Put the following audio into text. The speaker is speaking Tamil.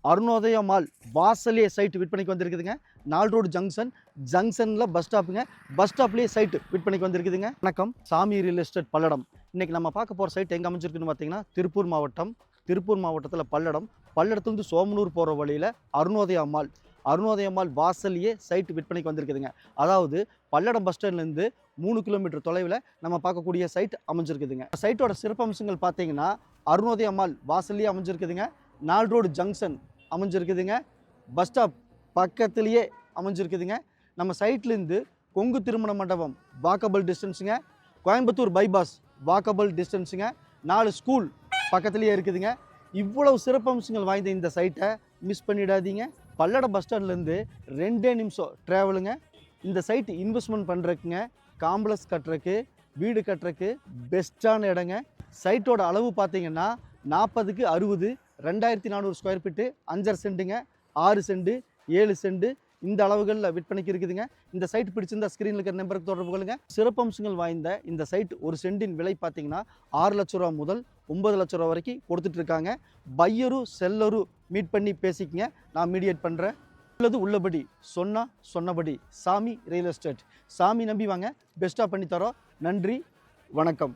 அருணோதயா மால் வாசலே சைட் விற்பனைக்கு வந்திருக்குதுங்க. 4 ரோடு ஜங்ஷனில் பஸ் ஸ்டாப்புங்க. பஸ் ஸ்டாப்லேயே சைட் விற்பனைக்கு வந்திருக்குதுங்க. வணக்கம், சாமி ரியல் எஸ்டேட் பல்லடம். இன்றைக்கி நம்ம பார்க்க போகிற சைட் எங்கே அமைஞ்சிருக்குன்னு பார்த்தீங்கன்னா திருப்பூர் மாவட்டத்தில் பல்லடத்துலேருந்து சோமனூர் போகிற வழியில் அருணோதயா மால் வாசல்லையே சைட் விற்பனைக்கு வந்திருக்குதுங்க. அதாவது பல்லடம் பஸ் ஸ்டாண்ட்லேருந்து 3 கிலோமீட்டர் தொலைவில் நம்ம பார்க்கக்கூடிய சைட் அமைஞ்சிருக்குதுங்க. சைட்டோட சிறப்பம்சங்கள் பார்த்தீங்கன்னா அருணோதயா மால் வாசல்லையே அமைஞ்சிருக்குதுங்க. 4 ரோடு ஜங்ஷன் அமைஞ்சிருக்குதுங்க. பஸ் ஸ்டாப் பக்கத்துலேயே அமைஞ்சிருக்குதுங்க. நம்ம சைட்லேருந்து கொங்கு திருமண மண்டபம் வாக்கபிள் டிஸ்டன்ஸுங்க. கோயம்புத்தூர் பைபாஸ் வாக்கபிள் டிஸ்டன்ஸுங்க. 4 ஸ்கூல் பக்கத்துலேயே இருக்குதுங்க. இவ்வளவு சிறப்பம்சங்கள் வாய்ந்த இந்த சைட்டை மிஸ் பண்ணிடாதீங்க. பல்லடம் பஸ் ஸ்டாண்ட்லேருந்து 2 நிமிஷம் ட்ராவலுங்க. இந்த சைட்டு இன்வெஸ்ட்மெண்ட் பண்ணுறதுக்குங்க, காம்ப்ளெக்ஸ் கட்டுறதுக்கு, வீடு கட்டுறதுக்கு பெஸ்ட்டான இடங்க. சைட்டோட அளவு பார்த்தீங்கன்னா 40க்கு 60, 2400 ஸ்கொயர் ஃபீட்டு, 5.5 சென்ட்டுங்க, 6 சென்ட், 7 சென்ட் இந்த அளவுகளில் விற்பனைக்கு இருக்குதுங்க. இந்த சைட் பிடிச்சிருந்தா ஸ்க்ரீனில் இருக்கிற நம்பருக்கு தொடர்பு கொள்ளுங்க. சிறப்பம்சங்கள் வாய்ந்த இந்த சைட் ஒரு சென்டின் விலை பார்த்தீங்கன்னா 6 லட்ச ரூபா முதல் 9 லட்ச ரூபா வரைக்கும் கொடுத்துட்ருக்காங்க. பையரும் செல்லரும் மீட் பண்ணி பேசிக்கங்க, நான் மீடியேட் பண்ணுறேன். உள்ளபடி சொன்னபடி சாமி ரியல் எஸ்டேட். சாமி நம்பி வாங்க, பெஸ்ட்டாக பண்ணித்தரோம். நன்றி, வணக்கம்.